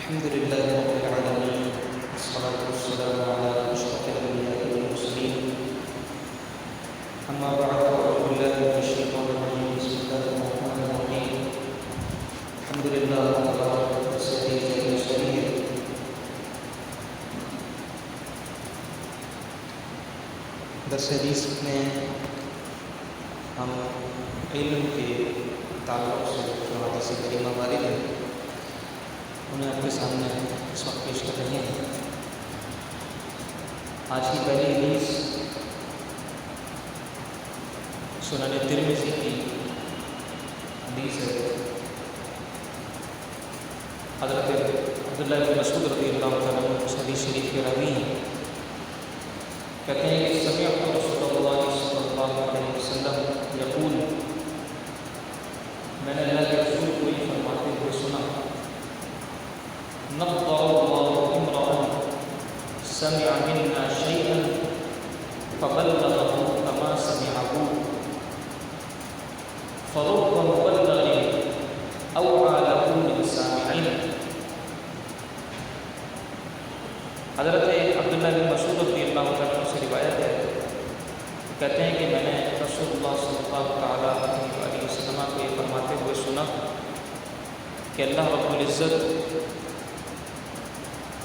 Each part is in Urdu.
الحمد لله رب العالمين، والصلاة والسلام على أشرف الأنبياء والمرسلين. أما بعد، فأعوذ بالله من الشيطان الرجيم. بسم الله الرحمن الرحيم. الحمد لله تبارك وتعالى. درس حدیث میں ہم علم کے تعلق سے جو حدیث کریمہ وارد ہے انہیں آپ کے سامنے اس وقت پیش کر رہے ہیں. آج کی پہلی حدیث سنن ترمذی کی حدیث ہے. حضرت عبداللہ بن مسعود رضی اللہ تعالیٰ عنہ اس حدیث شریف کے راوی ہیں. کہتے ہیں کہ سمعت رسول اللہ صلی اللہ علیہ وسلم یقول، میں نے اللہ کے رسول کو یہ فرماتے ہوئے سنا، نضر اللہ امرأ سمع منا شيئا فبلغه كما سمعه فرب مبلغ اوعى له من سامعين. حضرت عبداللہ بن مسعود رضی اللہ عنہ سے روایت ہے، کہتے ہیں کہ میں نے رسول اللہ صلی اللہ تعالیٰ علیہ وسلم کو یہ فرماتے ہوئے سنا کہ اللہ رب العزت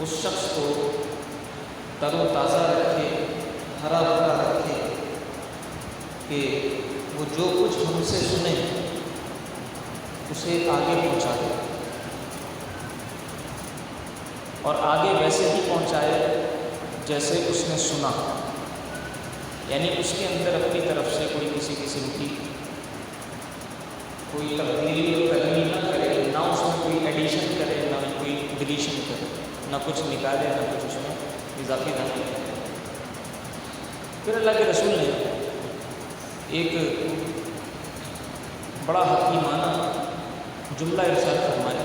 اس شخص کو تر و تازہ رکھے، ہرا بھرا رکھے کہ وہ جو کچھ ہم سے سنے اسے آگے پہنچا دے، اور آگے ویسے ہی پہنچائے جیسے اس نے سنا. یعنی اس کے اندر اپنی طرف سے کوئی کسی قسم کی کوئی تبدیلی کرنی نہ کرے، نہ اس میں کوئی ایڈیشن کرے، نہ کوئی ڈلیشن کرے، نہ کچھ نکالے، نہ کچھ اس میں اضافی نہ کرے. پھر اللہ کے رسول نے ایک بڑا حکیمانہ جملہ ارشاد فرمایا.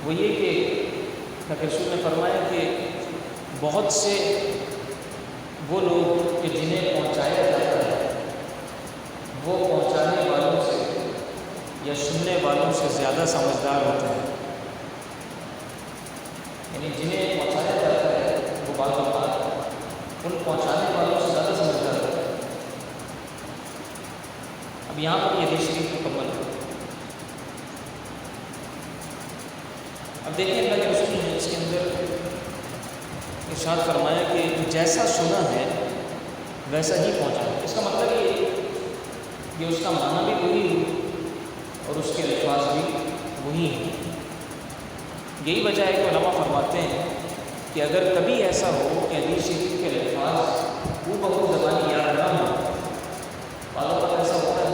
وہ یہ کہ اللہ کے رسول نے فرمایا کہ بہت سے وہ لوگ کہ جنہیں پہنچایا جاتا ہے وہ پہنچانے والوں سے یا سننے والوں سے زیادہ سمجھدار ہوتے ہیں. یعنی جنہیں پہنچایا جاتا ہے وہ بعض اوقات ان پہنچانے والوں سے زیادہ سمجھدار ہوتے ہیں. اب یہاں پر یہ حدیث شریف مکمل ہے. اب دیکھیں اللہ کے رسول نے اس کے اندر ارشاد فرمایا کہ جیسا سنا ہے ویسا ہی پہنچا ہے. اس کا مطلب یہ اس کا معنی بھی وہی ہے اور اس کے الفاظ بھی وہی ہیں. یہی وجہ ہے کہ علماء فرماتے ہیں کہ اگر کبھی ایسا ہو کہ حدیث شریف کے الفاظ وہ بہت زبانی یاد نہ ہو، بعض اوقات ایسا ہوتا ہے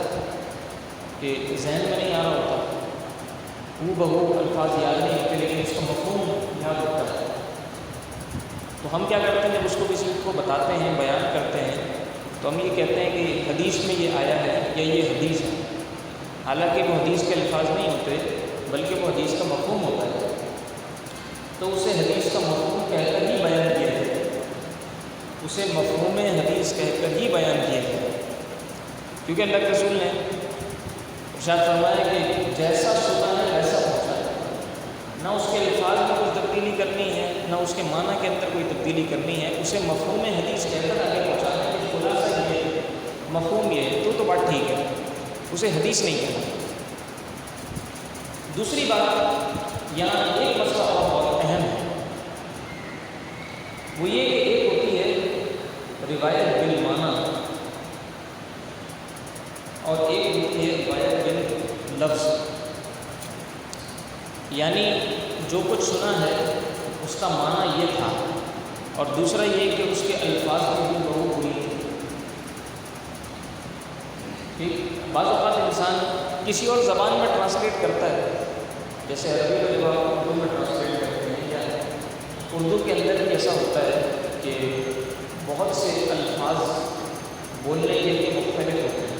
کہ ذہن میں نہیں آ رہا ہوتا، وہ بہو الفاظ یاد نہیں ہوتے لیکن اس کا مفہوم یاد ہوتا ہے، تو ہم کیا کرتے ہیں جب اس کو کسی کو بتاتے ہیں، بیان کرتے ہیں، تو ہم یہ کہتے ہیں کہ حدیث میں یہ آیا ہے یا یہ حدیث ہے. حالانکہ وہ حدیث کے الفاظ نہیں ہوتے بلکہ وہ حدیث کا مفہوم ہوتا ہے. تو اسے حدیث کا مفہوم کہہ کر ہی بیان کیا ہے، اسے مفہوم حدیث کہہ کر ہی بیان کیا ہے. کیونکہ اللہ کے رسول نے ارشاد فرمایا کہ جیسا سنا ہے ویسا پہنچا ہے. نہ اس کے الفاظ میں کوئی تبدیلی کرنی ہے، نہ اس کے معنی کے اندر کوئی تبدیلی کرنی ہے، اسے مفہوم حدیث کہہ کر آگے پہنچانا ہے. خلاصہ یہ ہے، مفہوم یہ ہے تو بات ٹھیک ہے، اسے حدیث نہیں کہنا. دوسری بات یہاں ایک مسئلہ اور بہت اہم ہے، وہ یہ کہ ایک ہوتی ہے روایت بالمعنی اور ایک ہوتی ہے روایت باللفظ. یعنی جو کچھ سنا ہے اس کا معنی یہ تھا، اور دوسرا یہ کہ اس کے الفاظ میں بھی بہو ہوئی تھی. ٹھیک، بعض اوقات انسان کسی اور زبان میں ٹرانسلیٹ کرتا ہے، جیسے عربی کا جب آپ اردو میں ٹرانسلیٹ کرتے ہیں، یا اردو کے اندر بھی ایسا ہوتا ہے کہ بہت سے الفاظ بولنے کے لیے مختلف ہوتے ہیں.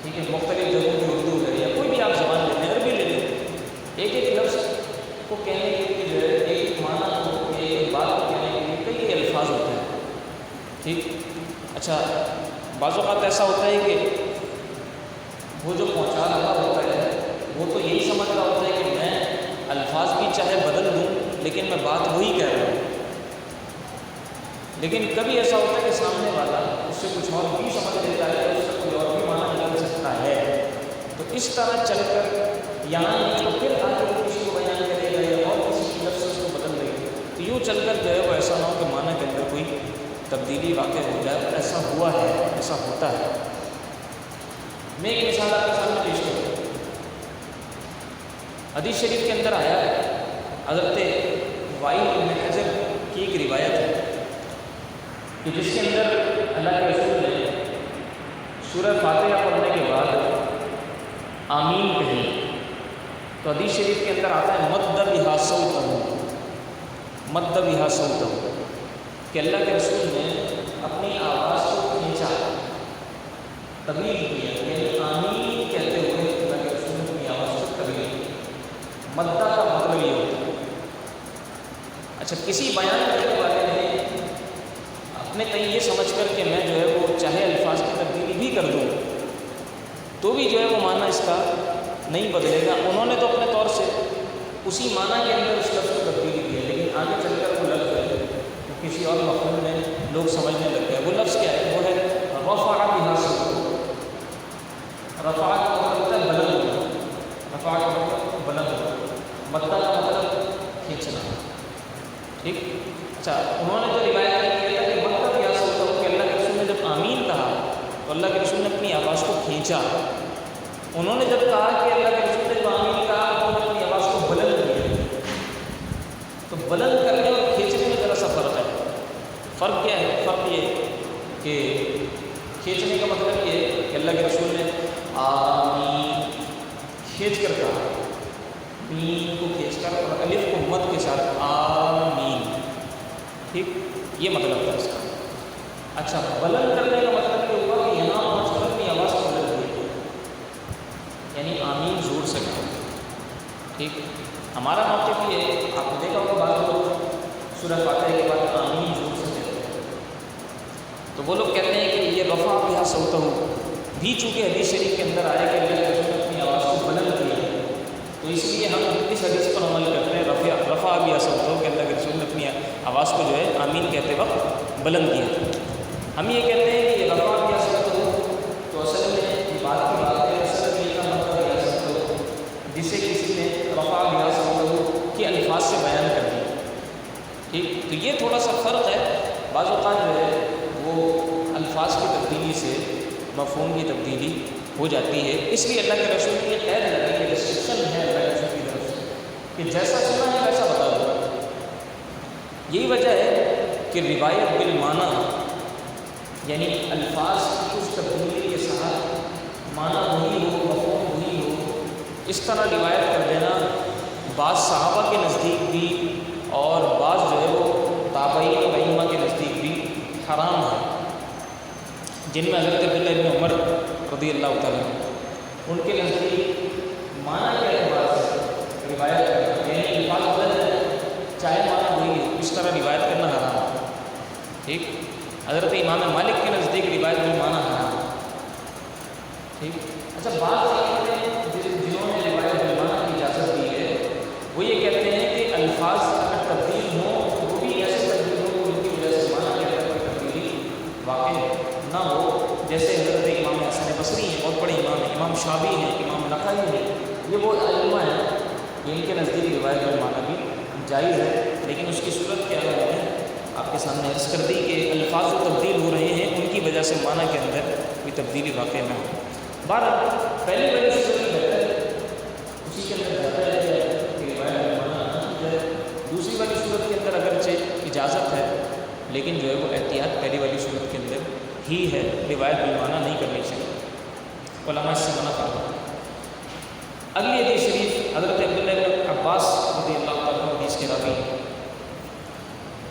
ٹھیک ہے، مختلف جگہوں کی اردو ہے یا کوئی بھی آپ زبان لے لیں، عربی لے لیں، ایک ایک لفظ کو کہنے کے لیے جو ہے ایک معنی کو ایک بات کو کہنے کے لیے کئی الفاظ ہوتے ہیں. ٹھیک، اچھا بعض اوقات ایسا ہوتا ہے کہ وہ جو پہنچا رہا ہوتا ہے وہ تو یہی سمجھ رہا ہوتا ہے کہ میں الفاظ لیکن میں بات وہی کہہ رہا ہوں. لیکن کبھی ایسا ہوتا ہے کہ سامنے والا اس سے کچھ اور بھی سمجھ لیتا ہے، اس سے کوئی اور بھی معنی نکل سکتا ہے. تو اس طرح چل کر یہاں تو پھر آگے کسی کو بیان کرے گا یا اور کسی کی لفظ اس کو بدل دے گا. تو یوں چل کر جو ہے وہ ایسا نہ ہو کہ معنی کے اندر کوئی تبدیلی واقع ہو جائے. ایسا ہوا ہے، ایسا ہوتا ہے. میں ایک مثال آپ کے سامنے پیش کروں. حدیث شریف کے اندر آیا ہے، حضرت وائل بن حجر کی ایک روایت ہے کہ جس کے اندر اللہ کے رسول نے سورہ فاتحہ پڑھنے کے بعد آمین کہی. تو حدیث شریف کے اندر آتا ہے مد بہا صوتہ، مد بہا صوتہ، کہ اللہ کے رسول نے اپنی آواز کو کھینچا، طویل کیا، یعنی آمین کہتے ہوئے اللہ کے رسول نے اپنی آواز کو طویل کیا. مدہ کا مطلب یہ ہوتا ہے. اچھا، کسی بیان کرنے والے نے اپنے تئیں یہ سمجھ کر کہ میں جو ہے وہ چاہے الفاظ کی تبدیلی بھی کر دوں تو بھی جو ہے وہ معنی اس کا نہیں بدلے گا. انہوں نے تو اپنے طور سے اسی معنی کے اندر اس لفظ کو تبدیلی کی ہے، لیکن آگے چل کر وہ لفظ ہے کسی اور مفہوم میں لوگ سمجھنے لگ گئے. وہ لفظ کیا ہے؟ وہ ہے رفع بہا صوتہ. رفع کا مطلب ہوتا ہے بلند ہونا، رفع کا مطلب بلند ہونا، مدہ کا مطلب کھینچنا. ٹھیک. اچھا، انہوں نے تو روایت کیا تھا کہ مدہ بہا صوتہ کہ اللہ کے رسول نے جب آمین کہا تو اللہ کے رسول نے اپنی آواز کو کھینچا. انہوں نے جب کہا کہ اللہ کے رسول نے آمین کہا تو انہوں نے اپنی آواز کو بلند کیا. تو بلند کرنے اور کھینچنے میں ذرا سا فرق ہے. فرق کیا ہے؟ فرق یہ کہ کھینچنے کا مطلب یہ ہے کہ اللہ کے رسول نے آمین کھینچ کر کہا، مین کو کھینچ کر اور الف کو مد کے ساتھ آمین. ٹھیک، یہ مطلب تھا اس کا. اچھا، بلند کرنے کا مطلب یہ ہوا کہ یہاں پہنچ کر اپنی آواز کو بلند کی، یعنی آمین زور سے کہا. ٹھیک. ہمارا موقف یہ ہے، آپ نے دیکھا ہوگا بعض لوگ سورہ فاتحہ کے بعد آمین زور سے کہتے ہیں. تو وہ لوگ کہتے ہیں کہ یہ رفع بہا صوتہ بھی چونکہ حدیث شریف کے اندر آیا کہ اللہ کے رسول نے اپنی آواز کو بلند کیا، تو اس لیے ہم اس حدیث پر عمل کرتے ہیں رفع بہا صوتہ کہ اللہ کے رسول نے اپنی آواز کو جو ہے آمین کہتے وقت بلند کیا. ہم یہ کہتے ہیں کہ یہ رفع بہا صوتہ تو اصل میں یہ بات کی بات ہے، اصل میں یہ کا مطلب بہا صوتہ جسے کسی نے رفع بہا صوتہ کے الفاظ سے بیان کر دیا. ٹھیک. تو یہ تھوڑا سا فرق ہے. بعض اوقات جو ہے وہ الفاظ کی تبدیلی سے مفہوم کی تبدیلی ہو جاتی ہے. اس لیے اللہ کے رسول کی یہ قید لگی کہ ریسٹرکشن ہے اللہ کے رسول کی طرف سے کہ جیسا سنا ہے ویسا بتا دو. یہی وجہ ہے کہ روایت بالمعنی یعنی الفاظ کی کچھ تبدیلی کے ساتھ معنی وہی ہو، مفہوم وہی ہو، اس طرح روایت کر دینا بعض صحابہ کے نزدیک بھی اور بعض جو ہے وہ تابعین و ائمہ کے نزدیک بھی حرام ہے، جن میں حضرت عبداللہ بن عمر رضی اللہ تعالیٰ ان کے نزدیک معنی کے اعتبار سے روایت کرنا یعنی الفاظ غلط ہے چاہے معنی وہی ہو، اس طرح روایت کرنا حرام ہے. ٹھیک. حضرت امام مالک کے نزدیک روایت میں معنی حرام ہے. ٹھیک. اچھا، بعض جنہوں نے روایت میں معنی کی اجازت دی ہے وہ یہ کہتے ہیں کہ الفاظ اگر تبدیل ہوں وہ بھی ایسے تبدیل ہو جن کی وجہ سے معنی کے اندر کوئی تبدیلی واقع نہ ہو. جیسے حضرت امام حسن بصری ہیں، بہت بڑے امام ہیں، امام شافعی ہیں، امام نخعی ہیں، یہ وہ ائمہ ہیں جن کے نزدیک روایت بالمعنی بھی جائز ہے. لیکن اس کی صورت کیا ہے میں نے آپ کے سامنے عرض کر دی کہ الفاظ جو تبدیل ہو رہے ہیں ان کی وجہ سے معنی کے اندر کوئی تبدیلی واقع نہ ہو. بہرحال پہلی بڑی صورت بہتر ہے، اسی کے اندر بہتر ہے کہ روایت بالمعنی ہے. دوسری والی صورت کے اندر اگرچہ اجازت ہے لیکن جو ہے وہ احتیاط پہلی والی صورت کے اندر ہی ہے، روایت بالمعنی نہیں کرنی چاہیے. علماء اس سے منع کرتے ہیں. اگلی حدیث شریف حضرت عبداللہ بن عباس رضی اللہ تعالیٰ عنہ حدیث کے راوی ہیں.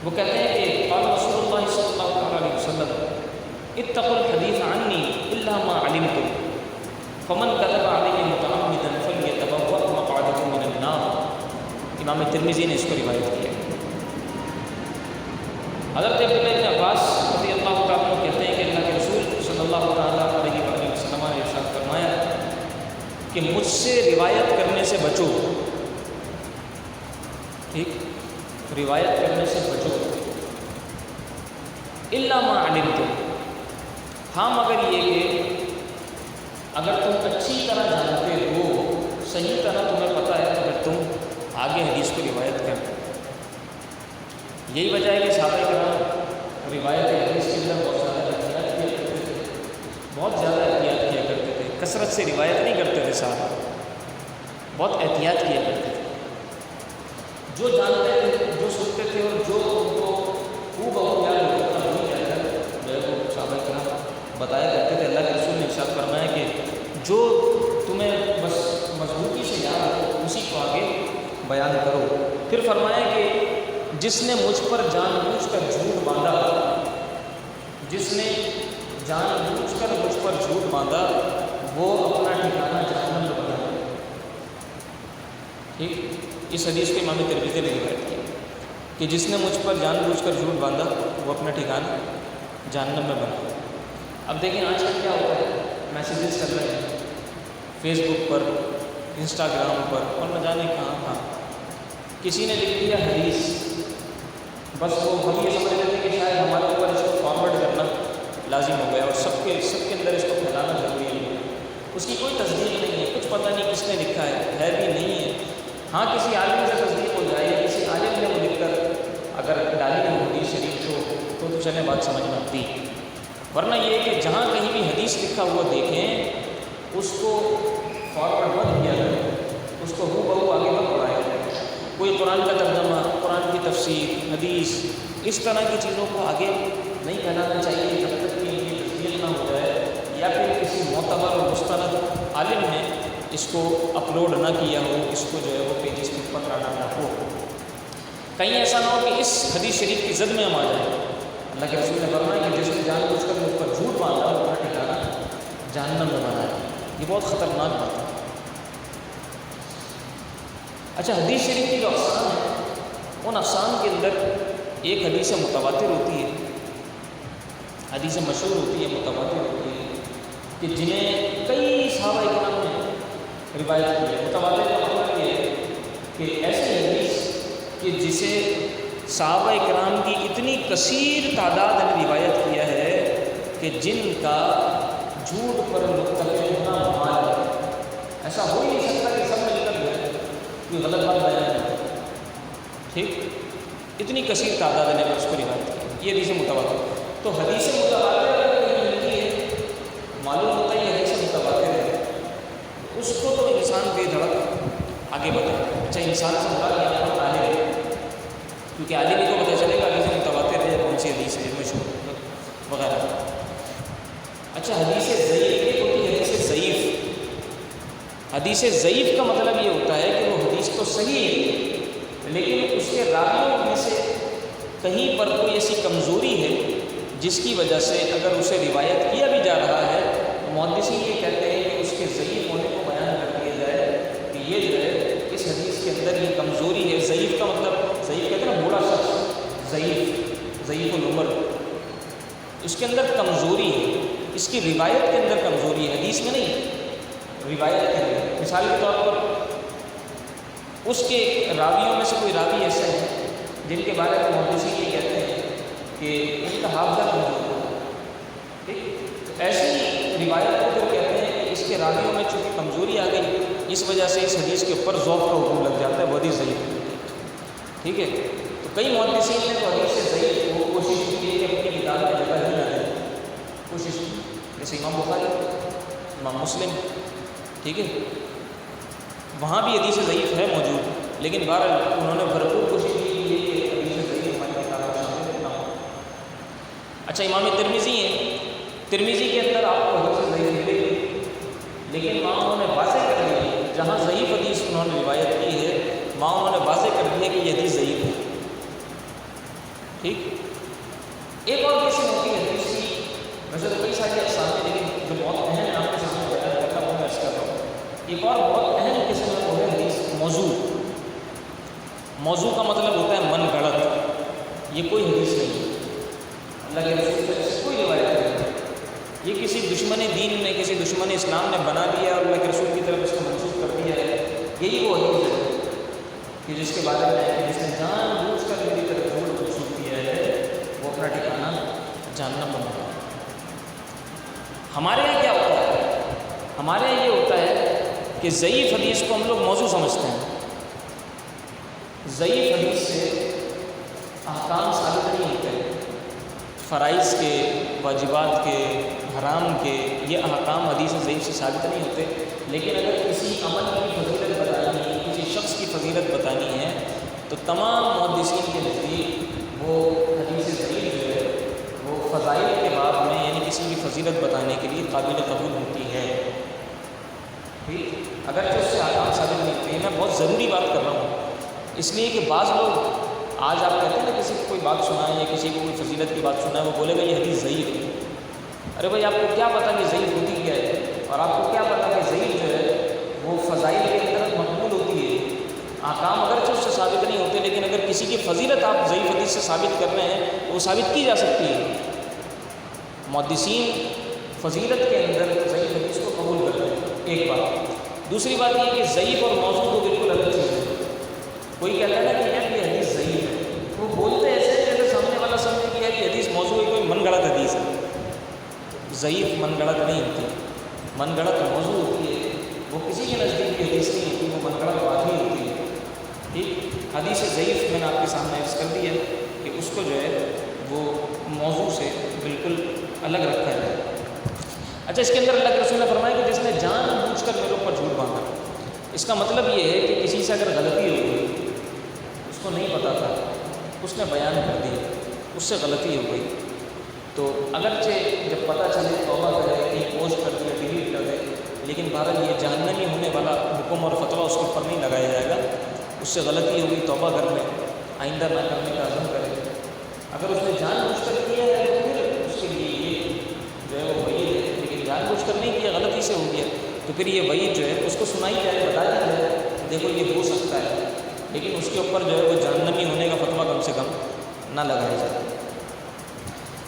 وہ کہتے ہیں کہ قال رسول اللہ صلی اللہ علیہ وسلم اتقوا الحدیث عنی الا ما علمتم فمن كذب علی متعمدا فلیتبوأ مقعده من النار. امام ترمذی نے اس کو روایت کیا. حضرت عبداللہ بن عباس رضی اللہ تعالیٰ عنہ کہتے ہیں کہ اللہ کے رسول صلی اللہ تعالیٰ علیہ وسلم نے ارشاد فرمایا کہ مجھ سے روایت کرنے سے بچو. ٹھیک. روایت کرنے سے بچو، الا ما علمتم، ہاں مگر یہ کہ اگر تم اچھی طرح جانتے ہو، صحیح طرح تمہیں پتہ ہے، اگر تم آگے حدیث کو روایت کرتے۔ یہی وجہ ہے کہ صحابہ کرام روایت حدیث کے اندر بہت زیادہ احتیاط کیا کرتے تھے، بہت زیادہ احتیاط کیا کرتے تھے، کثرت سے روایت نہیں کرتے تھے صحابہ، بہت احتیاط کیا کرتے تھے۔ جو جانتے تھے، جو سنتے تھے اور جو ان کو بہت یاد ہوتا تھا، وہی کہہ کر جو ہے وہ صحابہ کرام بتایا کرتے تھے۔ اللہ کے رسول نے ارشاد فرمایا کہ جو تمہیں بس مضبوطی سے یاد ہو اسی کو آگے بیان کرو۔ پھر فرمایا کہ جس نے مجھ پر جان بوجھ کر جھوٹ باندھا، جس نے جان بوجھ کر مجھ پر جھوٹ باندھا، وہ اپنا ٹھکانہ جہنم میں بنا لے۔ ٹھیک، اس حدیث کو امام ترمذی نے روایت کیا کہ جس نے مجھ پر جان بوجھ کر جھوٹ باندھا وہ اپنا ٹھکانہ جہنم میں بنا لے۔ اب دیکھیں آج کل کیا ہوتا ہے، میسیجز چل رہے ہیں فیس بک پر، انسٹاگرام پر، اور نہ جانے کہاں کہاں، کسی نے لکھ دیا حدیث، بس وہ ہم یہ سمجھ لیتے ہیں کہ شاید ہمارے اوپر اس کو فارورڈ کرنا لازم ہو گیا اور سب کے اندر اس کو پھیلانا ضروری ہے۔ اس کی کوئی تصدیق نہیں ہے، کچھ پتہ نہیں کس نے لکھا ہے بھی نہیں ہے۔ ہاں کسی عالم سے تصدیق ہو جائے، کسی عالم نے وہ لکھ کر اگر ڈالی ہے حدیث شریف تو چلے بات سمجھ میں آتی، ورنہ یہ کہ جہاں کہیں بھی حدیث لکھا ہوا دیکھیں اس کو فارورڈ مت کیا جائے، اس کو ہو بہو آگے مت بڑھایا جائے۔ کوئی قرآن کا ترجمہ، قرآن کی تفسیر، حدیث، اس طرح کی چیزوں کو آگے نہیں پھیلانا چاہیے جب تک کہ ان کی تصدیق نہ ہو جائے یا پھر کسی معتبر اور مستند عالم نے اس کو اپلوڈ نہ کیا ہو، اس کو جو ہے وہ پیجز کے اوپر ڈالا نہ ہو۔ کہیں ایسا نہ ہو کہ اس حدیث شریف کی زد میں ہم آ جائیں۔ اللہ کے رسول نے فرمایا کہ جس نے جان بوجھ کر مجھ پر جھوٹ باندھا وہ اپنا ٹھکانہ جہنم میں بنا ہے۔ یہ بہت خطرناک بات ہے۔ اچھا، حدیث شریف کی جو اقسام ہے، ان اقسام کے اندر ایک حدیث متواتر ہوتی ہے، حدیث مشہور ہوتی ہے، متواتر ہوتی ہے، کہ جنہیں کئی صحابہ کرام نے روایت کی ہے۔ متواتر کا مطلب یہ ہے کہ ایسی حدیث کہ جسے صحابہ کرام کی اتنی کثیر تعداد نے روایت کیا ہے کہ جن کا جھوٹ پر متفق ہونا محال ہے۔ ایسا ہو ہی نہیں سکتا کہ سب مل کر کوئی غلط بات بیان کرے۔ ٹھیک، اتنی کثیر تعداد نے اس کو روایت کی، یہ حدیث متواتر۔ تو حدیث متواتر اگر ملتی ہے، معلوم ہوتا ہے یہ حدیث متواتر ہے، اس کو تو انسان بے دھڑک آگے بڑھے۔ اچھا، انسان سے مراد یہاں پر عالم ہے، کیونکہ عالم ہی کو پتہ چلے گا حدیث متواتر ہے کون سی حدیث ہے مشہور وغیرہ۔ اچھا، حدیث ضعیف ایک ہوتی ہے، حدیث ضعیف۔ حدیث ضعیف کا مطلب یہ ہوتا ہے کہ وہ حدیث تو صحیح ہے لیکن اس کے راویوں میں سے کہیں پر کوئی ایسی کمزوری ہے جس کی وجہ سے اگر اسے روایت کیا بھی جا رہا ہے تو محدثین یہ کہتے ہیں کہ اس کے ضعیف ہونے کو بیان کر دیا جائے کہ یہ جو ہے اس حدیث کے اندر یہ کمزوری ہے۔ ضعیف کا مطلب، ضعیف کہتے ہیں نا بوڑھا شخص، ضعیف العمر، اس کے اندر کمزوری ہے، اس کی روایت کے اندر کمزوری ہے، حدیث میں نہیں، روایت کے اندر۔ مثال کے طور پر اس کے راویوں میں سے کوئی راوی ایسے ہیں جن کے بارے میں محدثین یہ کہتے ہیں کہ ان کا حافظہ کمزور ہے، ٹھیک، تو ایسی روایت کو پھر کہتے ہیں کہ اس کے راویوں میں چونکہ کمزوری آ گئی، اس وجہ سے اس حدیث کے اوپر ذوق کا حکم لگ جاتا ہے، وہ حدیث ضعیف ہے۔ ٹھیک ہے، تو کئی محدثین نے تو حدیث ضعیف کو کوشش کی کہ اپنی کتاب میں جگہ ہی نہ دیں، کوشش کی، جیسے امام بخاری، امام مسلم، ٹھیک ہے، وہاں بھی حدیث ضعیف ہے موجود، لیکن بہرحال انہوں نے بھرپور کوشش کی کہ حدیث ضعیف ہماری کتاب میں شامل نہ ہو۔ اچھا، امام ترمذی ہیں، ترمذی کے اندر آپ کو حدیث ضعیف ملے گی، لیکن وہاں انہوں نے واضح کر دیا، جہاں ضعیف حدیث انہوں نے روایت کی ہے وہاں انہوں نے واضح کر دیا کہ یہ حدیث ضعیف ہے۔ ٹھیک، ایک اور قسم ہوتی ہے حدیث کی، ویسے تو کئی ساری اقسام ہیں لیکن جو بہت اہم آپ کے سامنے بیان کرتا ہوں میں عرض کر رہا ہوں، ایک اور بہت اہم قسم ہے وہ ہے حدیث موضوع۔ موضوع کا مطلب ہوتا ہے من گھڑت، یہ کوئی حدیث نہیں ہے، اللہ کے رسول سے کوئی روایت نہیں ہے، یہ کسی دشمن دین نے، کسی دشمن اسلام نے بنا دیا اور اللہ کے رسول کی طرف اس کو منسوخ کر دیا ہے۔ یہی وہ حدیث ہے کہ جس کے بارے میں جس نے جان بوجھ کر جہنم میں مقام۔ ہمارے یہاں کیا ہوتا ہے؟ ہمارے یہاں یہ ہوتا ہے کہ ضعیف حدیث کو ہم لوگ موضوع سمجھتے ہیں۔ ضعیف حدیث سے احکام ثابت نہیں ہوتے، فرائض کے، واجبات کے، حرام کے، یہ احکام حدیث ضعیف سے ثابت نہیں ہوتے۔ لیکن اگر کسی عمل کی فضیلت بتانی ہے، کسی شخص کی فضیلت بتانی ہے، تو تمام محدثین کے نزدیک وہ حدیث ضعیف جو ہے وہ فضائل کے باب میں، یعنی کسی بھی فضیلت بتانے کے لیے قابل قبول ہوتی ہے۔ ٹھیک، اگرچہ اس سے احکام ثابت نہیں ہوتے ہیں۔ میں بہت ضروری بات کر رہا ہوں، اس لیے کہ بعض لوگ آج آپ کہتے ہیں نا کسی کو کوئی بات سنائیں یا کسی کو کوئی فضیلت کی بات سنائیں، وہ بولے گا یہ حدیث ضعیف ہے۔ ارے بھائی، آپ کو کیا پتہ کہ ضعیف ہوتی کیا ہے؟ اور آپ کو کیا پتہ کہ ضعیف جو ہے وہ فضائل کے اندر مقبول ہوتی ہے؟ احکام اگرچہ اس سے ثابت نہیں ہوتے، لیکن اگر کسی کی فضیلت آپ ضعیف حدیث سے ثابت کر رہے ہیں تو وہ ثابت کی جا سکتی ہے۔ محدثین فضیلت کے اندر ضعیف حدیث کو قبول کرتے ہیں، ایک بات۔ دوسری بات یہ کہ ضعیف اور موضوع کو بالکل الگ چیز ہے۔ کوئی کہتا ہے نا کہ یار یہ حدیث ضعیف ہے، وہ بولتے ایسے جیسے سامنے والا سمجھے کہ یار یہ حدیث موضوع ہے، کوئی من گڑت حدیث ہے۔ ضعیف من گڑت نہیں ہوتی، من گڑت موضوع ہوتی ہے، وہ کسی کے نزدیک کی حدیث نہیں ہوتی، وہ من گڑت بات ہی ہوتی ہے۔ ٹھیک، حدیث ضعیف میں نے آپ کے سامنے عرض کر دی ہے کہ اس کو جو ہے وہ موضوع سے بالکل الگ رکھا ہے۔ اچھا، اس کے اندر اللہ کے رسول نے فرمایا کہ جس نے جان بوجھ کر میرے اوپر جھوٹ باندھا، اس کا مطلب یہ ہے کہ کسی سے اگر غلطی ہو گئی، اس کو نہیں پتا تھا، اس نے بیان کر دی، اس سے غلطی ہو گئی، تو اگرچہ جب پتہ چلے توبہ کرے، کہیں پوسٹ کر دے، ڈیلیٹ کر دے، لیکن بہرحال یہ جہنمی ہونے والا حکم اور فتویٰ اس کے اوپر نہیں لگایا جائے گا۔ اس سے غلطی ہوئی، توبہ کر لے، آئندہ نہ کرنے کا عزم کرے۔ اگر اس نے جان بوجھ کر کیا ہے تو پھر اس کے لیے یہ جو ہے وہ وعید ہے، لیکن جان بوجھ کر نہیں کیا، غلطی سے ہو گیا، تو پھر یہ وعید جو ہے اس کو سنائی جائے، بتا دی جائے، دیکھو یہ ہو سکتا ہے، لیکن اس کے اوپر جو ہے وہ جہنمی ہونے کا فتویٰ کم سے کم نہ لگایا جائے۔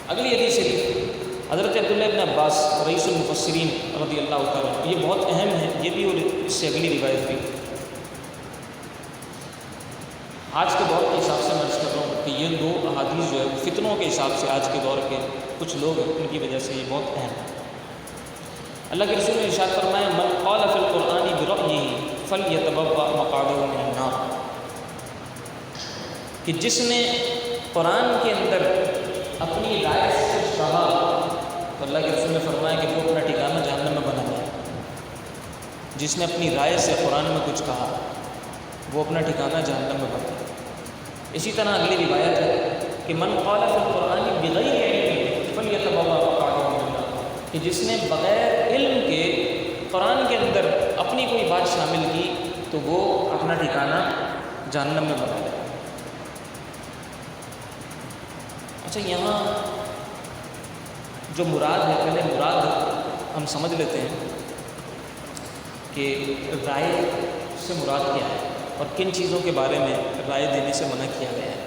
اگلی حدیث شریف حضرت عبداللہ ابن عباس رئیس المفسرین رضی اللہ تعالیٰ، یہ بہت اہم ہے یہ بھی، اور اس سے اگلی روایت بھی۔ آج کے دور کے حساب سے میں عرض کر رہا ہوں کہ یہ دو احادیث جو ہے فتنوں کے حساب سے آج کے دور کے کچھ لوگ ہیں، ان کی وجہ سے یہ بہت اہم ہے۔ اللہ کے رسول نے ارشاد فرمایا من قال فی القرآن برأیہ فلیتبوأ مقعدہ من النار، کہ جس نے قرآن کے اندر اپنی رائے سے کچھ کہا تو اللہ کے رسول نے فرمایا کہ وہ اپنا ٹھکانہ جہنم میں بنا لے۔ جس نے اپنی رائے سے قرآن میں کچھ کہا وہ اپنا ٹھکانہ جہنم میں بنا لے۔ اسی طرح اگلی روایت ہے کہ من قال فی القرآن بغیر علم فلیتبوأ مقعدہ من النار، کہ جس نے بغیر علم کے قرآن کے اندر اپنی کوئی بات شامل کی تو وہ اپنا ٹھکانہ جہنم میں بنا لے۔ اچھا، یہاں جو مراد ہے، پہلے مراد ہم سمجھ لیتے ہیں کہ رائے سے مراد کیا ہے اور کن چیزوں کے بارے میں رائے دینے سے منع کیا گیا ہے۔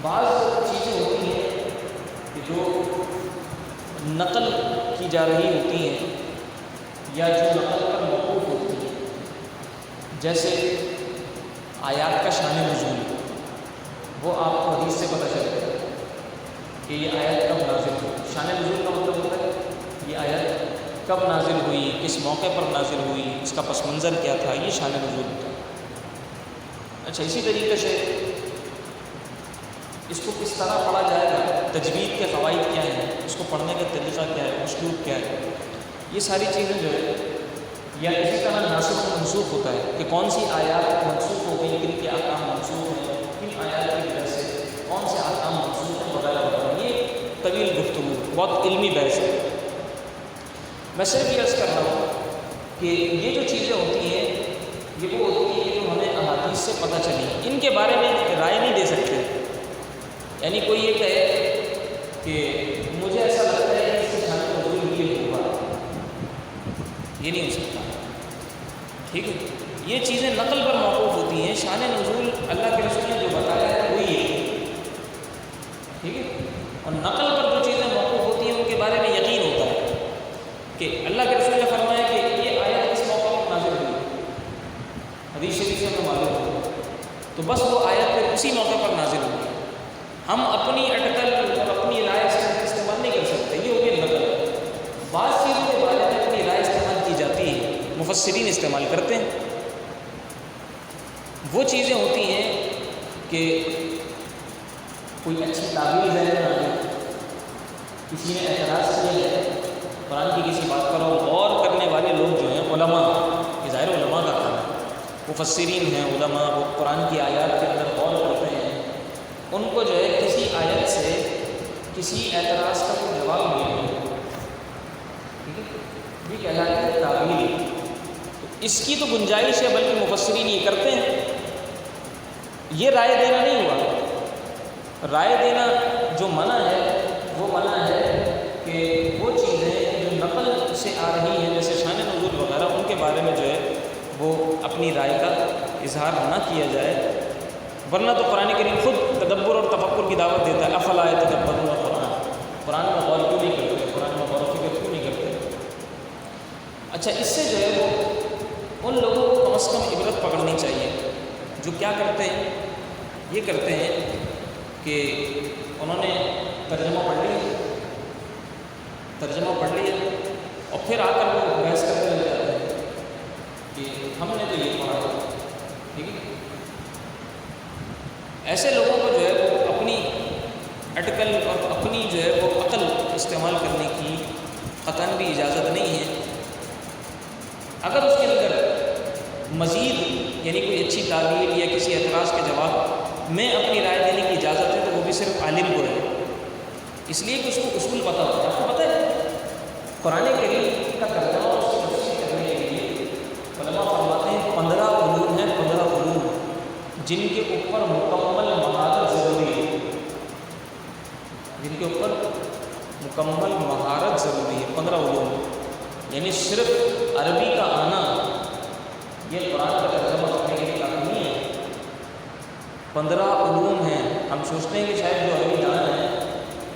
بعض چیزیں ہوتی ہیں کہ جو نقل کی جا رہی ہوتی ہیں یا جو نقل پر موقوف ہوتی ہیں، جیسے آیات کا شان نزول، وہ آپ کو حدیث سے پتہ چلے گا کہ یہ آیت کب نازل ہوئی۔ شان نزول کا مطلب ہوتا ہے یہ آیت کب نازل ہوئی، کس موقع پر نازل ہوئی، اس کا پس منظر کیا تھا، یہ شان نزول ہوتا ہے۔ اچھا، اسی طریقے سے اس کو کس طرح پڑھا جائے گا، تجوید کے قواعد کیا ہیں، اس کو پڑھنے کا طریقہ کیا ہے، اسلوب کیا ہے، یہ ساری چیزیں جو ہے، یا اسی طرح ناسخ و منسوخ ہوتا ہے کہ کون سی آیات منسوخ ہو گئی، کن کے احکام منسوخ ہیں، کن آیات کی وجہ سے کون سے احکام منسوخ ہیں وغیرہ وغیرہ۔ یہ طویل گفتگو، بہت علمی بحث ہے۔ میں صرف یہ عرض کر رہا ہوں کہ یہ جو چیزیں ہوتی ہیں یہ وہ ہوتی ہیں جو ہمیں احادیث سے پتہ چلی، ان کے بارے میں رائے نہیں دے سکتے۔ یعنی کوئی یہ کہے کہ مجھے ایسا لگتا ہے کہ اس سے شان نزول یہ ہوگا، یہ نہیں ہو سکتا۔ ٹھیک ہے، یہ چیزیں نقل پر موقوف ہوتی ہیں، شان نزول اللہ کے رسول نے جو بتایا ہے وہی ہے۔ ٹھیک ہے، اور نقل پر جو چیزیں موقوف ہوتی ہیں ان کے بارے میں یقین ہوتا ہے کہ اللہ کے رسول نے فرمایا کہ یہ آیت اس موقع پر نازل ہوئی، حدیث شریف سے ہمیں معلوم ہو، تو بس وہ آیت پھر اسی موقع پر نازل ہوئی۔ ہم اپنی اٹکل اور اپنی رائے استعمال نہیں کر سکتے، یہ ہو گیا نقل۔ بعض چیزوں کے بارے میں اپنی رائے استعمال کی جاتی ہے، مفسرین استعمال کرتے ہیں۔ وہ چیزیں ہوتی ہیں کہ کوئی اچھی تعبیر ذہن میں آ گئی، کسی نے اعتراض کیا ہے قرآن کی کسی بات پر، اور غور کرنے والے لوگ جو ہیں علماء، یہ ظاہر علماء کا کام ہے، مفسرین ہیں علماء، وہ قرآن کی آیات کے اندر غور کرتے ہیں، ان کو جو ہے کسی آیت سے کسی اعتراض کا کوئی جواب ملے، ٹھیک ہے، یہ کہلاتا ہے تعبیر۔ تو اس کی تو گنجائش ہے، بلکہ مفسرین یہ کرتے ہیں۔ یہ رائے دینا نہیں ہوا، رائے دینا جو منع ہے وہ منع ہے کہ وہ چیزیں جو نقل سے آ رہی ہیں جیسے شان نزول وغیرہ، ان کے بارے میں جو ہے وہ اپنی رائے کا اظہار نہ کیا جائے، ورنہ تو قرآن کریم خود تدبر اور تفکر کی دعوت دیتا ہے۔ افلا یتدبرون القرآن، قرآن میں غور کیوں نہیں کرتے، قرآن میں غور و فکر کیوں نہیں کرتے؟ اچھا، اس سے جو ہے وہ ان لوگوں کو کم از کم عبرت پکڑنی چاہیے جو کیا کرتے ہیں، یہ کرتے ہیں کہ انہوں نے ترجمہ پڑھ لیا اور پھر آ کر وہ بحث کرتے رہ جاتے ہیں کہ ہم نے تو یہ پڑھا تھا، ٹھیک ہے۔ ایسے لوگوں کو جو ہے وہ اپنی اٹکل اور اپنی جو ہے وہ عقل استعمال کرنے کی قطعاً بھی اجازت نہیں ہے۔ اگر اس کے اندر مزید یعنی کوئی اچھی تعبیر یا کسی اعتراض کے جواب میں اپنی رائے دینے کی اجازت ہے تو وہ بھی صرف عالم کو ہے، اس لیے کہ اس کو اصول پتہ ہوتا ہے۔ آپ کو پتہ ہے قرآن کریم کا ترجمہ اور اس کی تفسیر کرنے کے لیے علماء فرماتے ہیں 15 علوم ہیں، 15 علوم جن کے اوپر مکمل مہارت ضروری ہے، جن کے اوپر مکمل مہارت ضروری ہے، 15 علوم، یعنی صرف عربی کا آنا یہ قرآن کا ترجمہ کرنے کے لیے کافی نہیں ہے۔ 15 علوم ہیں۔ ہم سوچتے ہیں کہ شاید جو عربی دان ہے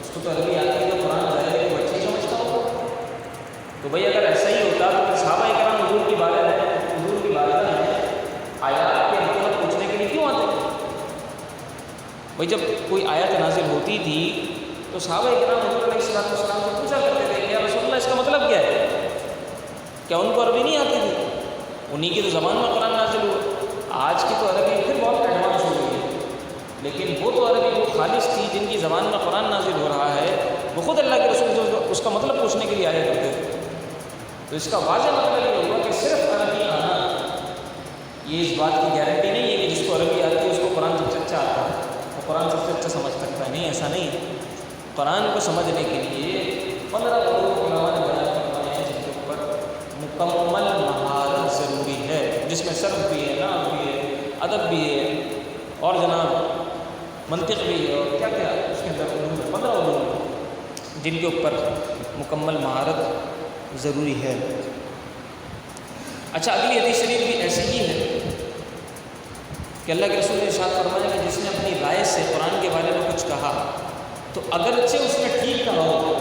اس کو تو عربی آتی ہے، تو قرآن ظاہر ہے کہ وہ اچھی سمجھتا ہو، تو بھئی اگر ایسا ہی ہوتا تو پھر صحابہ کرام حضور کی بارگاہ میں آیات کے مطلب پوچھنے کے لیے کیوں آتے ہیں؟ بھئی جب کوئی آیت نازل ہوتی تھی تو صحابہ کرام حضور علیہ السلام سے پوچھا کرتے تھے کہ یا رسول اللہ اس کا مطلب کیا ہے؟ کیا ان کو عربی نہیں آتی تھی؟ انہی کی تو زبان میں قرآن نازل ہوا۔ آج کی تو عربی پھر بہت ایڈوانس ہو گئی ہے، لیکن وہ تو عربی وہ خالص تھی جن کی زبان میں قرآن نازل ہو رہا ہے، وہ خود اللہ کے رسول جو اس کا مطلب پوچھنے کے لیے آیا کرتے تھے۔ تو اس کا واضح مطلب یہ ہوا کہ صرف عربی آنا یہ اس بات کی گارنٹی نہیں ہے کہ جس کو عربی آتی ہے اس کو قرآن سب سے اچھا آتا ہے، وہ قرآن سب سے اچھا سمجھ سکتا ہے، نہیں، ایسا نہیں ہے۔ قرآن کو سمجھنے کے لیے 15 لوگوں علماء نے بیان کروایا ہے جن کے اوپر مکمل مہارت ضروری ہے، جس میں صرف بھی ہے، نحو بھی ہے، ادب بھی ہے، اور جناب منطق بھی ہے، اور کیا کیا اس کے اندر علوم ہے، 15 علوم جن کے اوپر مکمل مہارت ضروری ہے۔ اچھا، اگلی حدیث شریف بھی ایسی ہی ہے کہ اللہ کے رسول نے ارشاد فرمایا کہ جس نے اپنی رائے سے قرآن کے بارے میں کچھ کہا تو اگرچہ اس نے ٹھیک کہا ہو،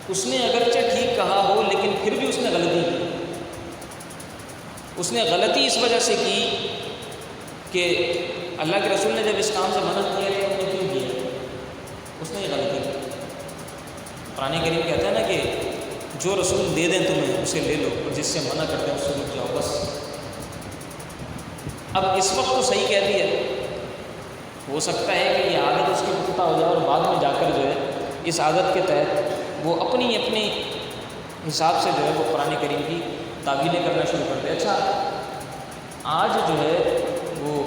اس نے اگرچہ ٹھیک کہا ہو لیکن پھر بھی اس نے غلطی کی۔ اس نے غلطی اس وجہ سے کی کہ اللہ کے رسول نے جب اس کام سے منع کیا تو انہوں نے کیوں کیا؟ اس نے یہ غلطی کی۔ قرآن کریم کہتا ہے نا کہ جو رسول دے دیں تمہیں اسے لے لو، اور جس سے منع کرتے ہیں اس سے رک جاؤ، بس۔ اب اس وقت تو صحیح کہہ دیا، ہو سکتا ہے کہ یہ عادت اس کی پختہ ہو جائے اور بعد میں جا کر جو ہے اس عادت کے تحت وہ اپنی حساب سے جو ہے وہ قرآن کریم کی تعویلیں کرنا شروع کر دے۔ اچھا، آج جو ہے وہ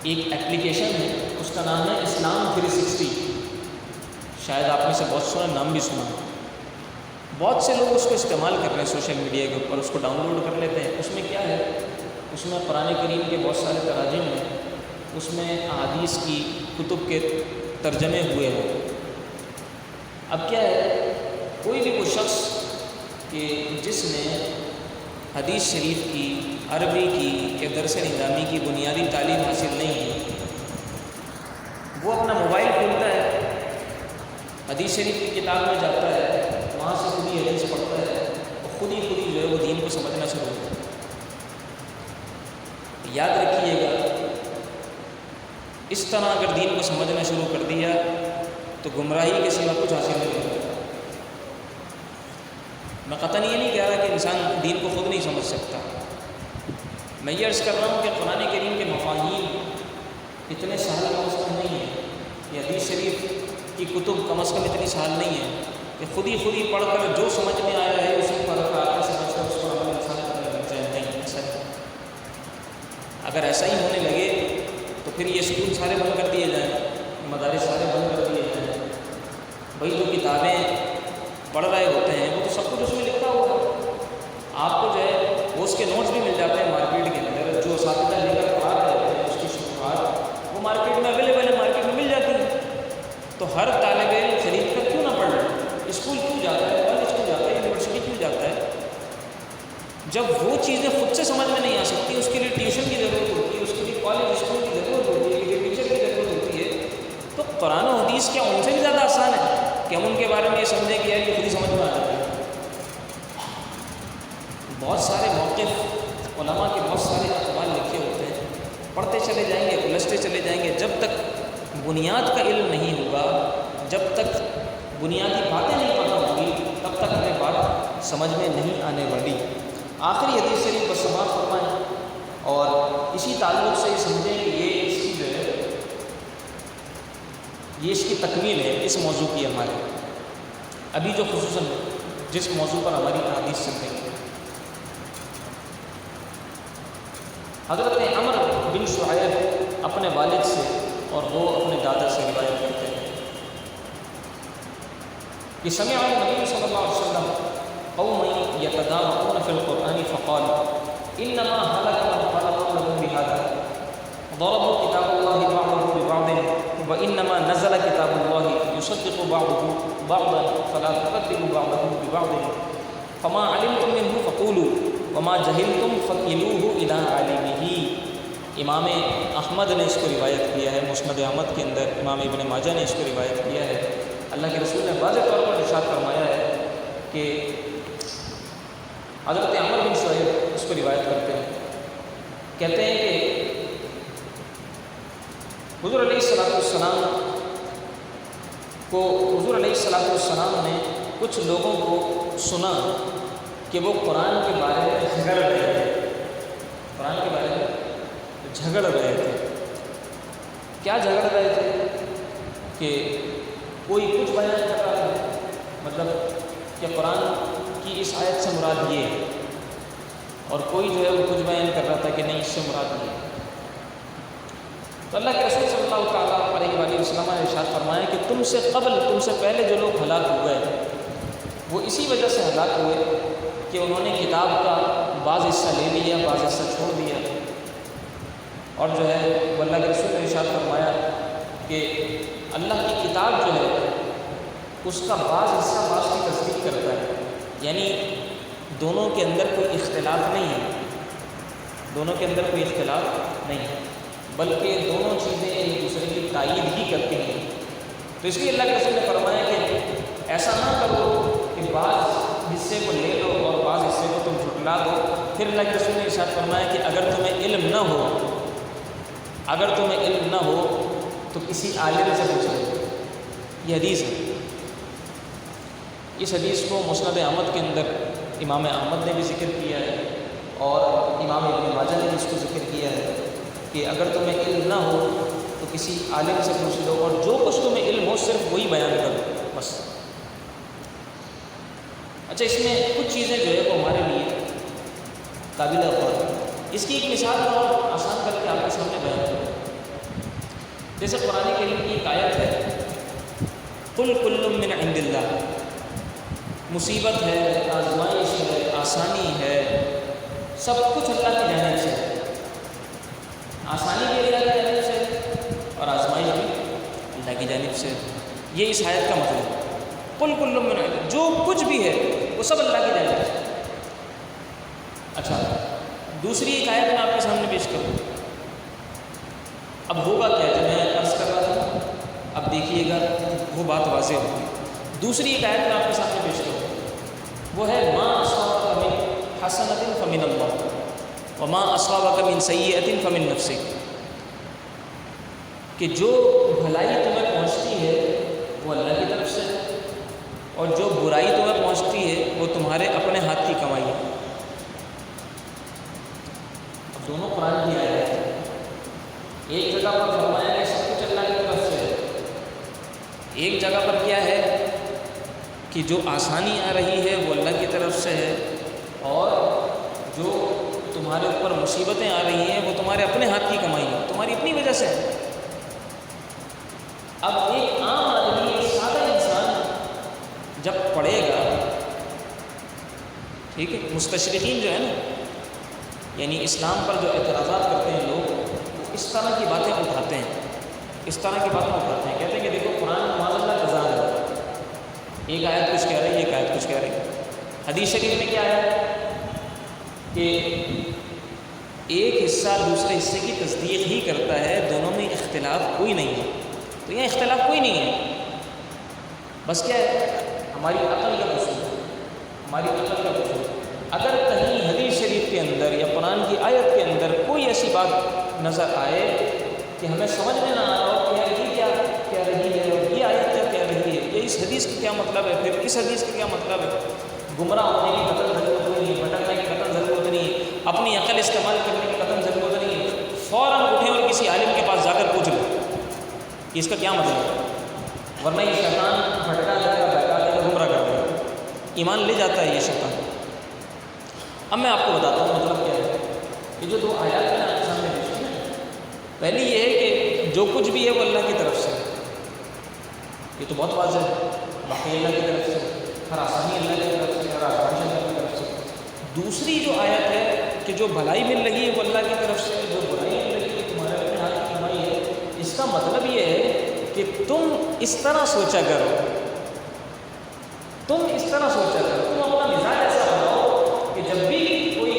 ایک اپلیکیشن ہے، اس کا نام ہے اسلام 360، شاید آپ میں سے بہت سنا نام بھی سنا، بہت سے لوگ اس کو استعمال کر رہے ہیں سوشل میڈیا کے اوپر، اس کو ڈاؤن لوڈ کر لیتے ہیں۔ اس میں کیا ہے، اس میں قرآن کریم کے بہت سارے تراجم ہیں، اس میں احادیث کی کتب کے ترجمے ہوئے ہیں۔ اب کیا ہے، کوئی بھی وہ شخص کہ جس نے حدیث شریف کی، عربی کی یا درس نظامی کی بنیادی تعلیم حاصل نہیں ہے، وہ اپنا موبائل کھولتا ہے، حدیث شریف کی کتاب میں جاتا ہے، وہاں سے خود ہی حدیث پڑھتا ہے اور خود ہی جو ہے وہ دین کو سمجھنا شروع ہوتا ہے۔ یاد رکھیے گا اس طرح اگر دین کو سمجھنا شروع کر دیا تو گمراہی کے سوا کچھ حاصل نہیں ہوگا۔ میں قطعاً یہ نہیں کہہ رہا کہ انسان دین کو خود نہیں سمجھ سکتا، میں یہ عرض کر رہا ہوں کہ قرآن کریم کے مفاہیم اتنے سہل کم از کم نہیں ہیں، یہ حدیث شریف کی کتب کم از کم اتنی سہل نہیں ہے کہ خود ہی پڑھ کر جو سمجھ میں آیا ہے اسی پر آگے سمجھ کر اس کو عمل انسان کرنے لگ جائے، نہیں ایسا نہیں۔ اگر ایسا ہی ہونے لگے تو پھر یہ اسکول سارے بند کر دیے جائیں، مدارس سارے بند کر دیے جائیں۔ بھائی جو کتابیں پڑھ رہے ہوتے ہیں وہ تو سب کچھ اس میں لکھا ہوگا، آپ کو جو ہے وہ اس کے نوٹس بھی مل جاتے ہیں مارکیٹ کے اندر، جو اساتذہ لے کر پڑھا رہے ہوتے ہیں اس کی شروحات وہ مارکیٹ میں اویلیبل ہے، مارکیٹ میں مل جاتی ہیں۔ تو ہر طالب علم خرید کر کیوں نہ پڑھ لے؟ اسکول کیوں جاتا ہے، کالج کیوں جاتا ہے، یونیورسٹی کیوں جاتا ہے؟ جب وہ چیزیں خود سے سمجھ میں نہیں آ سکتی، اس کے لیے ٹیوشن کی ضرورت ہوتی ہے، اس کے لیے کالج اسکول کی ضرورت ہوتی ہے، کسی ٹیچر کی ضرورت ہوتی ہے، تو قرآن و حدیث کیا ان سے بھی زیادہ آسان ہے کہ ہم ان کے بارے میں یہ سمجھیں کہ یار یہ خود ہی سمجھ میں آ جاتا ہے؟ بہت سارے موقف علماء کے بہت سارے اقوال لکھے ہوتے ہیں، پڑھتے چلے جائیں گے، الجھتے چلے جائیں گے، جب تک بنیاد کا علم نہیں ہوگا، جب تک بنیادی باتیں نہیں پتہ ہوں گی، تب تک ہمیں بات سمجھ میں نہیں آنے والی۔ آخری حدیث شریف پر سماعت فرمائیں اور اسی تعلق سے یہ سمجھیں کہ یہ اس کی جو ہے یہ اس کی تکمیل ہے اس موضوع کی ہمارے ابھی جو خصوصاً جس موضوع پر ہماری حدیث چل رہی ہے۔ حضرت عمر بن شعیب اپنے والد سے اور وہ اپنے دادا سے روایت کرتے ہیں کہ سمع النبی صلی اللہ علیہ وسلم قوما يتدارؤون في القرآن فقال انما هلك من قال قبلهم بهذا ضربوا كتاب الله بعضه ببعض وانما نزل كتاب الله يصدق بعضه بعضا فلا تكذبوا بعضه ببعض فما علمتم منه فقولوا وما جهلتم فكلوه الى عالمه۔ امام احمد نے اس کو روایت کیا ہے، مسند احمد کے اندر امام ابن ماجہ نے اس کو روایت کیا ہے۔ اللہ کے رسول نے واضح طور پر ارشاد فرمایا ہے کہ حضرت عمر بن شعیب اس کو روایت کرتے ہیں، کہتے ہیں کہ حضور علیہ السلام نے کچھ لوگوں کو سنا کہ وہ قرآن کے بارے میں جھگڑ رہے تھے، قرآن کے بارے میں جھگڑ رہے تھے۔ کیا جھگڑ رہے تھے؟ کہ کوئی کچھ بیان کر رہا ہے، مطلب کہ قرآن کی اس آیت سے مراد یہ ہے، اور کوئی جو ہے وہ کچھ بیان کر رہا تھا کہ نہیں اس سے مراد یہ ہے۔ تو اللہ کے رسول صلی اللہ تعالیٰ علیہ وآلہ وسلم نے ارشاد فرمایا کہ تم سے پہلے جو لوگ ہلاک ہوئے وہ اسی وجہ سے ہلاک ہوئے کہ انہوں نے کتاب کا بعض حصہ لے لیا، بعض حصہ چھوڑ دیا، اور جو ہے وہ اللہ کے رسول نے ارشاد فرمایا کہ اللہ کی کتاب جو ہے اس کا بعض حصہ بعض کی تصدیق کرتا ہے، یعنی دونوں کے اندر کوئی اختلاف نہیں ہے، دونوں کے اندر کوئی اختلاف نہیں ہے، بلکہ دونوں چیزیں ایک دوسرے کی تائید ہی کرتی ہیں۔ تو اس لیے اللہ کے رسول نے فرمایا کہ ایسا نہ کرو کہ بعض حصے کو لے لو اور بعض حصے کو تم جھٹلا دو۔ پھر اللہ کے رسول نے ارشاد فرمایا کہ اگر تمہیں علم نہ ہو تو کسی عالم سے پوچھو۔ یہ حدیث ہے، اس حدیث کو مسند احمد کے اندر امام احمد نے بھی ذکر کیا ہے اور امام ابن ماجہ نے بھی اس کو ذکر کیا ہے کہ اگر تمہیں علم نہ ہو تو کسی عالم سے پوچھ لو، اور جو کچھ تمہیں علم ہو صرف وہی بیان کرو بس۔ اچھا، اس میں کچھ چیزیں جو ہے وہ ہمارے لیے قابل غور ہیں۔ اس کی ایک مثال اور آسان کر کے آپ کے سامنے بیان کروں۔ جیسے قرآن کریم کی ایک آیت ہے، قل کل من عند اللہ، مصیبت ہے، آزمائش ہے، آسانی ہے، سب کچھ اللہ کی جانب سے ہے۔ آسانی بھی اللہ کی جانب سے ہے اور آزمائش بھی اللہ کی جانب سے ہے۔ یہ اس آیت کا مطلب ہے، قل کل من عند اللہ، جو کچھ بھی ہے وہ سب اللہ کی جانب سے ہے۔ اچھا، دوسری ایک آیت میں آپ کے سامنے پیش کروں۔ اب ہوگا کیا جو میں عرض کر رہا تھا، اب دیکھیے گا وہ بات واضح ہوگی۔ دوسری ایک آیت میں آپ کے سامنے پیش کروں، وہ ہے ما اصابک من حسنۃ فمن اللہ وما اصابک من سیئۃ فمن نفسک، کہ جو بھلائی تمہیں پہنچتی ہے وہ اللہ کی طرف سے ہے، اور جو برائی تمہیں پہنچتی ہے وہ تمہارے اپنے ہاتھ کی کمائی ہے۔ اب دونوں قرآن کی آیات ہیں۔ ایک جگہ پر فرمایا کہ سب کچھ اللہ کی طرف سے ہے، ایک جگہ پر کیا ہے کہ جو آسانی آ رہی ہے وہ اللہ کی طرف سے ہے، اور جو تمہارے اوپر مصیبتیں آ رہی ہیں وہ تمہارے اپنے ہاتھ کی کمائی ہے، تمہاری اپنی وجہ سے ہے۔ اب ایک عام آدمی، ایک سادہ انسان جب پڑھے گا، ٹھیک ہے، مستشرقین جو ہے نا، یعنی اسلام پر جو اعتراضات کرتے ہیں لوگ، اس طرح کی باتیں اٹھاتے ہیں، اس طرح کی باتیں اٹھاتے ہیں، کہتے ہیں کہ دیکھو قرآن معاذ اللہ قضا ہے، ایک آیت کچھ کہہ رہی ہے، ایک آیت کچھ کہہ رہی ہے۔ حدیث شریف میں کیا ہے کہ ایک حصہ دوسرے حصے کی تصدیق ہی کرتا ہے، دونوں میں اختلاف کوئی نہیں ہے۔ تو یہاں اختلاف کوئی نہیں ہے، بس کیا ہے، ہماری عقل کا قصور ہے، ہماری عقل کا قصور ہے۔ اگر کہیں حدیث شریف کے اندر یا قرآن کی آیت کے اندر کوئی ایسی بات نظر آئے کہ ہمیں سمجھ میں نہ آ رہا ہو کہ یار یہ کیا کہہ رہی ہے اور یہ آیت کیا کہہ رہی ہے، یہ اس حدیث کا کیا مطلب ہے، پھر اس حدیث کا کیا مطلب ہے، گمراہ ہونے کی قطعاً ضرورت نہیں ہے، بھٹکنے کی قطعاً ضرورت نہیں ہے، اپنی عقل استعمال کرنے کی قطعاً ضرورت نہیں ہے، فوراً اٹھیں اور کسی عالم کے پاس جا کر پوچھ لیں کہ اس کا کیا مطلب ہے، ورنہ یہ شیطان بھٹکا دے گا، بہکا دے گا، گمراہ کر دے گا، ایمان لے جاتا ہے یہ شیطان۔ اب میں آپ کو بتاتا ہوں مطلب کیا ہے۔ یہ جو دو آیات میں آپ کے سامنے پیش کی ہیں، پہلی یہ ہے کہ جو کچھ بھی ہے وہ اللہ کی طرف سے، یہ تو بہت واضح ہے، باقی اللہ کی طرف سے، ہر آسانی اللہ کی طرف سے، ہر آسانی اللہ کی طرف سے۔ دوسری جو آیت ہے کہ جو بھلائی مل رہی ہے وہ اللہ کی طرف سے، جو برائی مل رہی ہے تمہارے اپنے ہاتھ کی کمائی ہے۔ اس کا مطلب یہ ہے کہ تم اس طرح سوچا کرو، تم اس طرح سوچا کرو، تم اپنا مزاج ایسا بناؤ کہ جب بھی کوئی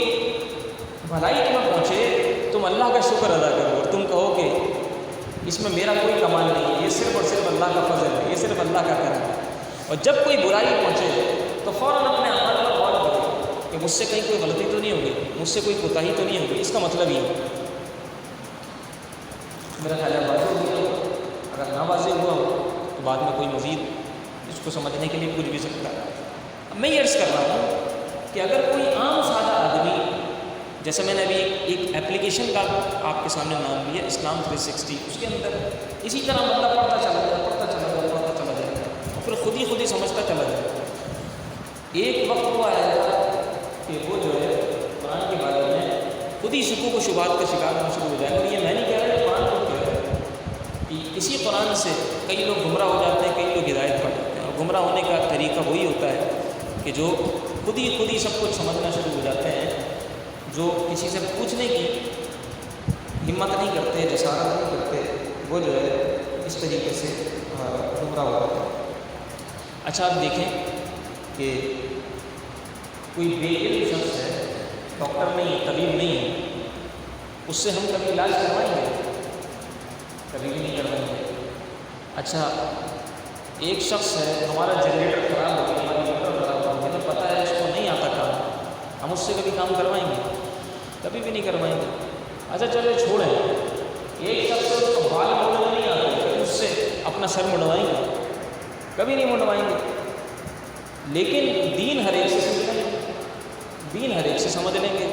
بھلائی تمہیں پہنچے تم اللہ کا شکر ادا کرو، اور تم کہو کہ اس میں میرا کوئی کمال نہیں ہے، یہ صرف اور صرف اللہ کا فضل ہے، یہ صرف اللہ کا کرم ہے۔ اور جب کوئی برائی پہنچے تو فوراً اپنے اعمال پر غور کرو کہ مجھ سے کہیں کوئی غلطی تو نہیں ہوگی، مجھ سے کوئی کوتاہی تو نہیں ہوگی۔ اس کا مطلب یہ ہے، میرا خیال ہے واضح ہو گیا ہو، اگر نہ واضح ہوا ہو تو بعد میں کوئی مزید اس کو سمجھنے کے لیے پوچھ بھی سکتا ہے۔ اب میں یہ عرض کر رہا ہوں کہ اگر کوئی عام سادہ آدمی، جیسے میں نے ابھی ایک اپلیکیشن کا آپ کے سامنے نام لیا اسلام 360، اس کے اندر اسی طرح بندہ پڑھتا چلا جائے، پڑھتا چلا جائے، پڑھتا چلا جائے، اور پھر خود ہی سمجھتا چلا جائے۔ ایک وقت وہ آئے گا کہ وہ جو ہے قرآن کے بارے میں خود ہی شکوک و شبہات کا شکار ہونا شروع ہو جائے گا۔ اور یہ میں نہیں کہہ رہا کہ قرآن کو کہہ رہا ہے کہ اسی قرآن سے کئی لوگ گمراہ ہو جاتے ہیں، کئی لوگ ہدایت پا جاتے ہیں، اور گمراہ ہونے کا طریقہ وہی ہوتا ہے کہ جو خود ہی سب کچھ سمجھنا شروع ہو جاتے ہیں، جو کسی سے پوچھنے کی ہمت نہیں کرتے، جسارت نہیں کرتے، وہ جو ہے اس طریقے سے گمراہ ہو جاتے ہیں۔ اچھا آپ دیکھیں کہ کوئی بے علم شخص ہے، ڈاکٹر نہیں ہے، طبیب نہیں ہے، اس سے ہم کبھی علاج کروائیں گے؟ کبھی بھی نہیں کروائیں گے۔ اچھا ایک شخص ہے، ہمارا جنریٹر خراب ہو گیا، ہماری موٹر خراب ہو گئی، ہمیں پتہ ہے اس کو نہیں آتا کام، ہم اس سے کبھی کام کروائیں گے؟ کبھی بھی نہیں کروائیں گے۔ اچھا چلے چھوڑیں، ایک شخص ہے اس کو بال موڑنے نہیں آتے، کبھی اس سے اپنا سر مڑوائیں گے؟ کبھی نہیں مڑوائیں گے۔ لیکن دین ہر ایک سے سمجھ لیں گے، دین ہر ایک سے سمجھ لیں گے،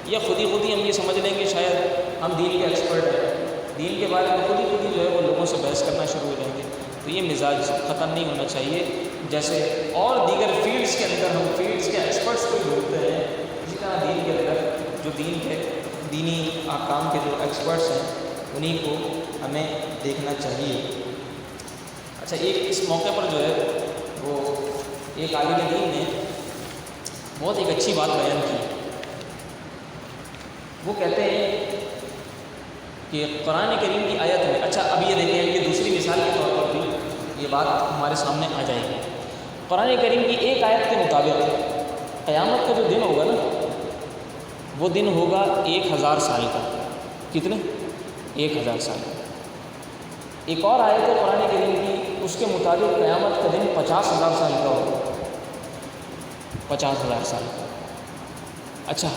یا خود ہی ہم یہ سمجھ لیں گے شاید ہم دین کے ایکسپرٹ ہیں، دین کے بارے میں خود ہی جو ہے وہ لوگوں سے بحث کرنا شروع ہو جائیں گے۔ تو یہ مزاج ختم نہیں ہونا چاہیے۔ جیسے اور دیگر فیلڈس کے اندر ہم فیلڈس کے ایکسپرٹس کو ڈھونڈتے ہیں، اسی طرح دین کے اندر جو دین کے دینی احکام کے جو ایکسپرٹس ہیں انہیں کو ہمیں دیکھنا چاہیے۔ اچھا اس موقع پر جو ہے وہ ایک عالم دین نے بہت ایک اچھی بات بیان کی۔ وہ کہتے ہیں کہ قرآن کریم کی آیت میں، اچھا اب یہ دیکھیں کہ دوسری مثال کے طور پر بھی یہ بات ہمارے سامنے آ جائے گی۔ قرآن کریم کی ایک آیت کے مطابق قیامت کا جو دن ہوگا نا، وہ دن ہوگا 1000 سال کا۔ کتنے؟ 1000 سال کا۔ ایک اور آیت ہے قرآن کریم کی، اس کے مطابق قیامت کا دن 50,000 سال کا ہوگا، 50,000 سال کا۔ اچھا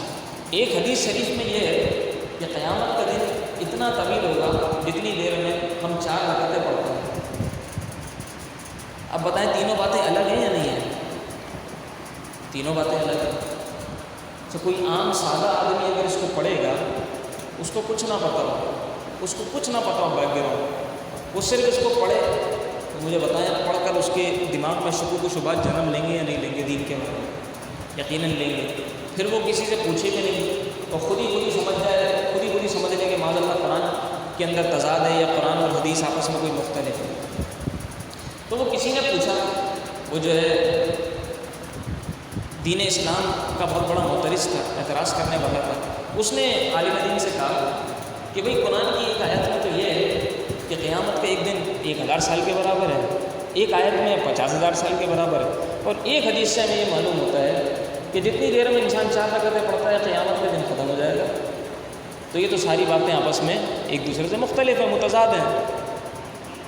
ایک حدیث شریف میں یہ ہے کہ قیامت کا دن اتنا طویل ہوگا جتنی دیر میں ہم 4 اب بتائیں تینوں باتیں الگ ہیں یا نہیں ہیں؟ تینوں باتیں الگ ہیں۔ تو کوئی عام سادہ آدمی اگر اس کو پڑھے گا، اس کو کچھ نہ پتہ ہو، اس کو کچھ نہ پتہ ہو بیک گراؤنڈ، وہ صرف اس کو پڑھے تو مجھے بتائیں پڑھ کر اس کے دماغ میں شکوک و شبہات جنم لیں گے یا نہیں لیں گے دین کے بارے میں؟ یقیناً لیں گے۔ پھر وہ کسی سے پوچھے بھی نہیں اور خود ہی سمجھ جائے، خود ہی سمجھ لے کہ معاذ اللہ قرآن کے اندر تضاد ہے یا قرآن اور حدیث آپس میں کوئی مختلف ہے۔ تو وہ کسی نے پوچھا، وہ جو ہے دین اسلام کا بہت بڑا معترض تھا، اعتراض کرنے والا تھا، اس نے عالم دین سے کہا کہ بھئی قرآن کی ایک آیت میں تو یہ ہے کہ قیامت کا ایک دن 1000 سال کے برابر ہے، ایک آیت میں 50,000 سال کے برابر ہے، اور ایک حدیث سے ہمیں یہ معلوم ہوتا ہے کہ جتنی دیر میں انسان 4 رکعتیں پڑھتا ہے قیامت کا دن ختم ہو جائے گا۔ تو یہ تو ساری باتیں آپس میں ایک دوسرے سے مختلف ہیں، متضاد ہیں۔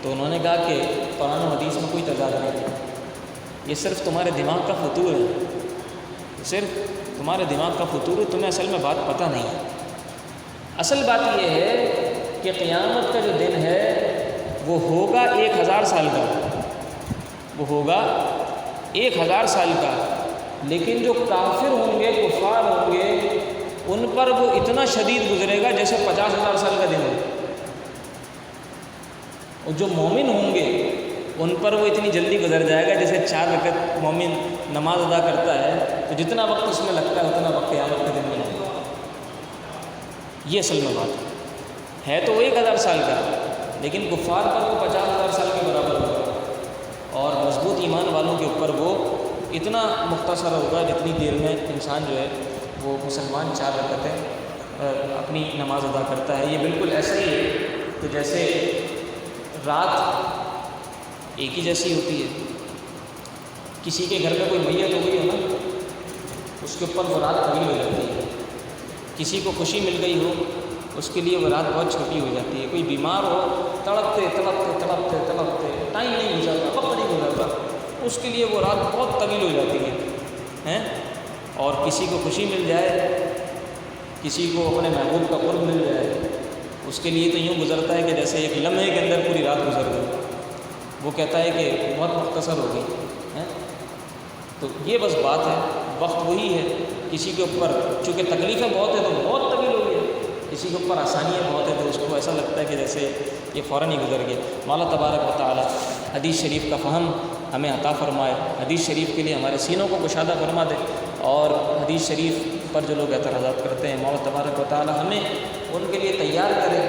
تو انہوں نے کہا کہ قرآن و حدیث میں کوئی تضاد نہیں ہے، یہ صرف تمہارے دماغ کا فطور ہے، صرف تمہارے دماغ کا فطور ہے، تمہیں اصل میں بات پتہ نہیں ہے۔ اصل بات یہ ہے کہ قیامت کا جو دن ہے وہ ہوگا 1000 سال کا، وہ ہوگا 1000 سال کا، لیکن جو کافر ہوں گے، کفار ہوں گے، ان پر وہ اتنا شدید گزرے گا جیسے 50,000 سال کا دن ہو، اور جو مومن ہوں گے ان پر وہ اتنی جلدی گزر جائے گا جیسے 4 رکعت مومن نماز ادا کرتا ہے تو جتنا وقت اس میں لگتا ہے اتنا وقت قیامت کے دن میں لگتا ہے۔ یہ اصل میں بات ہے تو وہ 1000 سال کا، لیکن کفار پر وہ 50,000 سال کے برابر ہوگا، اور مضبوط ایمان والوں کے اوپر وہ اتنا مختصر ہوگا جتنی دیر میں انسان جو ہے وہ مسلمان 4 رکعتیں اپنی نماز ادا کرتا ہے۔ یہ بالکل ایسا ہی ہے کہ جیسے رات ایک ہی جیسی ہوتی ہے، کسی کے گھر میں کوئی میت ہو گئی ہو نا، اس کے اوپر وہ رات طویل ہو جاتی ہے، کسی کو خوشی مل گئی ہو اس کے لیے وہ رات بہت چھوٹی ہو جاتی ہے، کوئی بیمار ہو تڑپتے تڑپتے تڑپتے تڑپتے ٹائم نہیں گزرتا، وقت نہیں گزرتا، اس کے لیے وہ رات بہت طویل ہو جاتی ہے۔ اور کسی کو خوشی مل جائے، کسی کو اپنے محبوب کا قرب مل جائے، اس کے لیے تو یوں گزرتا ہے کہ جیسے ایک لمحے کے اندر پوری رات گزر گئی، وہ کہتا ہے کہ بہت مختصر ہو گئی۔ تو یہ بس بات ہے، وقت وہی ہے، کسی کے اوپر چونکہ تکلیفیں بہت ہیں تو بہت طویل ہو گئی، کسی کے اوپر آسانیاں بہت ہیں تو اس کو ایسا لگتا ہے کہ جیسے یہ فوراً ہی گزر گیا۔ مولا تبارک و تعالی حدیث شریف کا فہم ہمیں عطا فرمائے، حدیث شریف کے لیے ہمارے سینوں کو کشادہ فرما دے، اور حدیث شریف پر جو لوگ اعتراضات کرتے ہیں مولا تبارک و تعالی ہمیں ان کے لیے تیار کرے۔